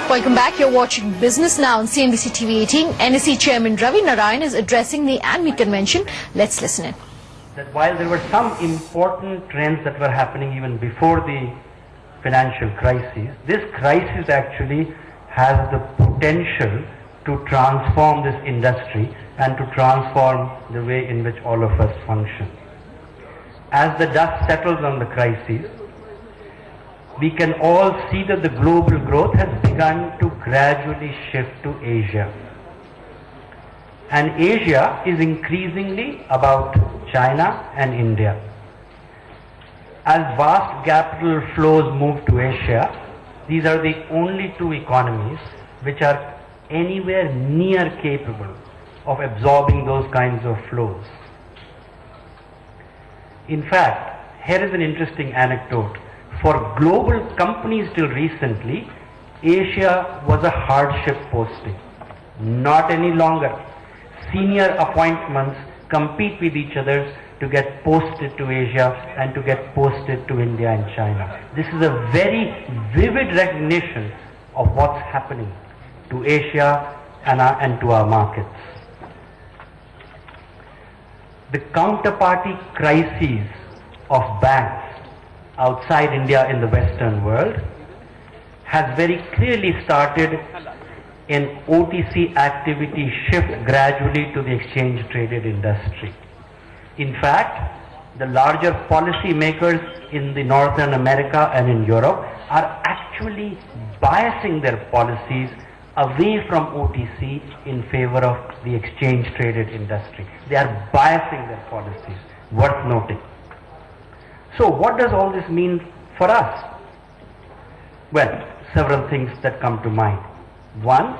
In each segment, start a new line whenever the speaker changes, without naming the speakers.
Welcome back. You're watching Business Now on CNBC TV 18. NSE Chairman Ravi Narain is addressing the ANMI convention. Let's listen in.
That while there were some important trends that were happening even before the financial crisis, this crisis actually has the potential to transform this industry and to transform the way in which all of us function. As the dust settles on the crisis, we can all see that the global growth has begun to gradually shift to Asia. And Asia is increasingly about China and India. As vast capital flows move to Asia, these are the only two economies which are anywhere near capable of absorbing those kinds of flows. In fact, here is an interesting anecdote. For global companies till recently, Asia was a hardship posting. Not any longer. Senior appointments compete with each other to get posted to Asia and to get posted to India and China. This is a very vivid recognition of what's happening to Asia and to our markets. The counterparty crises of banks outside India in the Western world has very clearly started an OTC activity shift gradually to the exchange traded industry. In fact, the larger policy makers in the Northern America and in Europe are actually biasing their policies away from OTC in favor of the exchange traded industry. They are biasing their policies, worth noting. So what does all this mean for us? Well, several things that come to mind. One,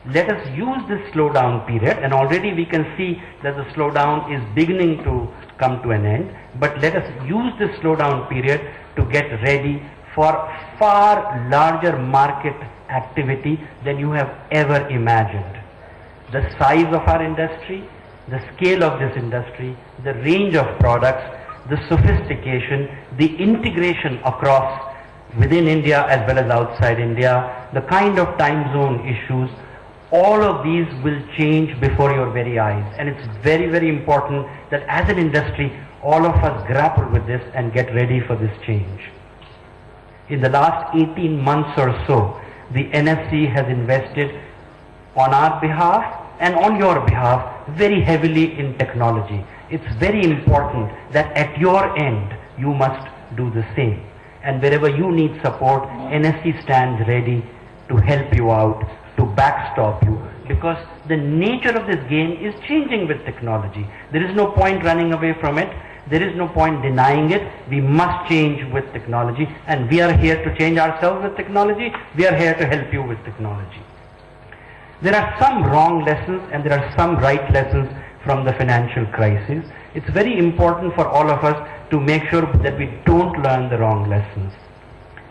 let us use this slowdown period, and already we can see that the slowdown is beginning to come to an end, but let us use this slowdown period to get ready for far larger market activity than you have ever imagined. The size of our industry, the scale of this industry, the range of products, the sophistication, the integration across within India as well as outside India, the kind of time zone issues, all of these will change before your very eyes. And it's very, very important that as an industry, all of us grapple with this and get ready for this change. In the last 18 months or so, the NSE has invested on our behalf and on your behalf very heavily in technology. It's very important that at your end you must do the same. And wherever you need support, NSE stands ready to help you out, to backstop you, because the nature of this game is changing with technology. There is no point running away from it. There is no point denying it. We must change with technology, and we are here to change ourselves with technology. We are here to help you with technology. There are some wrong lessons and there are some right lessons from the financial crisis. It's very important for all of us to make sure that we don't learn the wrong lessons.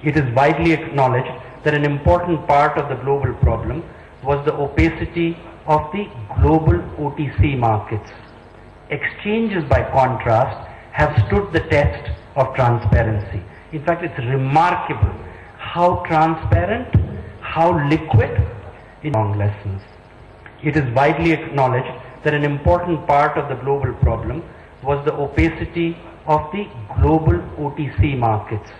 It is widely acknowledged that an important part of the global problem was the opacity of the global OTC markets. Exchanges, by contrast, have stood the test of transparency. In fact, it's remarkable how transparent, how liquid in wrong lessons. It is widely acknowledged that an important part of the global problem was the opacity of the global OTC markets.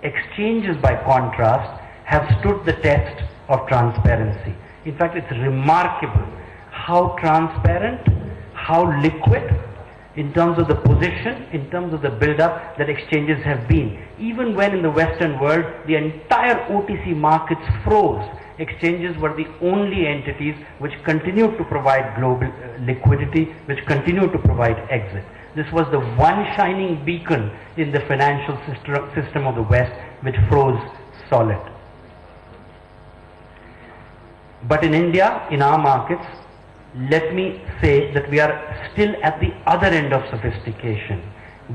Exchanges, by contrast, have stood the test of transparency. In fact, it's remarkable how transparent, how liquid in terms of the position, in terms of the build-up that exchanges have been. Even when in the Western world the entire OTC markets froze, exchanges were the only entities which continued to provide global liquidity, which continued to provide exit. This was the one shining beacon in the financial system of the West which froze solid. But in India, in our markets, let me say that we are still at the other end of sophistication.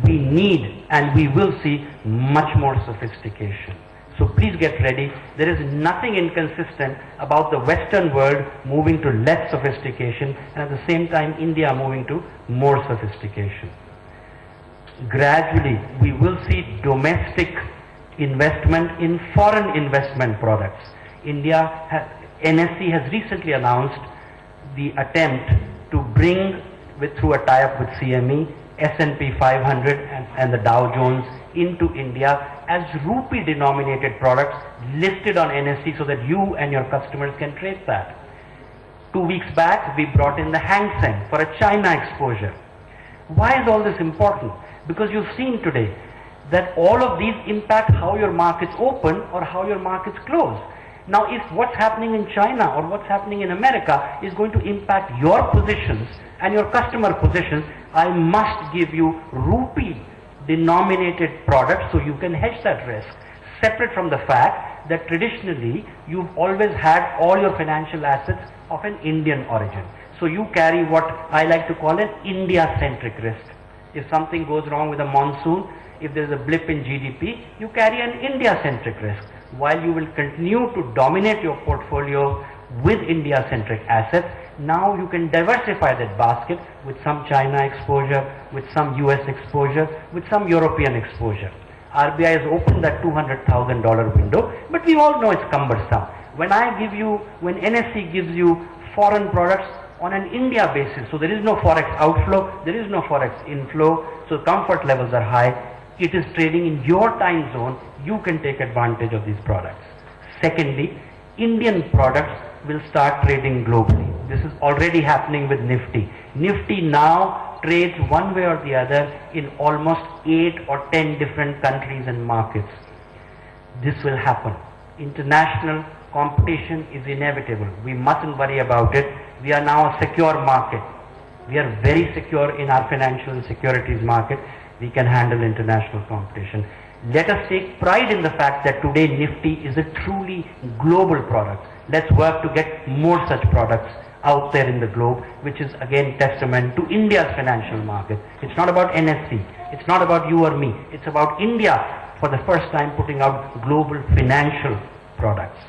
We need and we will see much more sophistication. So please get ready. There is nothing inconsistent about the Western world moving to less sophistication and at the same time India moving to more sophistication. Gradually, we will see domestic investment in foreign investment products. NSE has recently announced the attempt to bring, through a tie-up with CME, S&P 500 and the Dow Jones into India as rupee-denominated products listed on NSE so that you and your customers can trade that. 2 weeks back, we brought in the Hang Seng for a China exposure. Why is all this important? Because you've seen today that all of these impact how your markets open or how your markets close. Now, if what's happening in China or what's happening in America is going to impact your positions and your customer positions, I must give you rupee-denominated products so you can hedge that risk, separate from the fact that traditionally you've always had all your financial assets of an Indian origin. So you carry what I like to call an India-centric risk. If something goes wrong with a monsoon, if there's a blip in GDP, you carry an India-centric risk. While you will continue to dominate your portfolio with India-centric assets, now you can diversify that basket with some China exposure, with some US exposure, with some European exposure. RBI has opened that $200,000 window, but we all know it's cumbersome. When NSE gives you foreign products on an India basis, so there is no forex outflow, there is no forex inflow, so comfort levels are high, it is trading in your time zone, you can take advantage of these products. Secondly, Indian products will start trading globally. This is already happening with Nifty. Nifty now trades one way or the other in almost 8 or 10 different countries and markets. This will happen. International competition is inevitable. We mustn't worry about it. We are now a secure market. We are very secure in our financial and securities market. We can handle international competition. Let us take pride in the fact that today Nifty is a truly global product. Let's work to get more such products out there in the globe, which is again testament to India's financial market. It's not about NSE. It's not about you or me. It's about India for the first time putting out global financial products.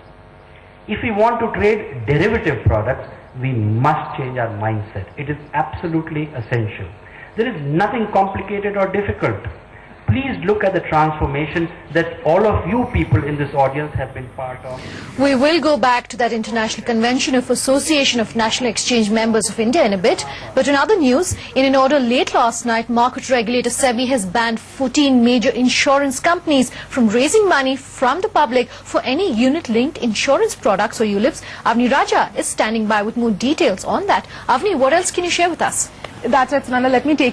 If we want to trade derivative products, we must change our mindset. It is absolutely essential. There is nothing complicated or difficult. Please look at the transformation that all of you people in this audience have been part of.
We will go back to that International Convention of Association of National Exchange Members of India in a bit. But in other news, in an order late last night, market regulator SEBI has banned 14 major insurance companies from raising money from the public for any unit-linked insurance products or ULIPs. Avni Raja is standing by with more details on that. Avni, what else can you share with us?
That's it, Sunanda. Let me take you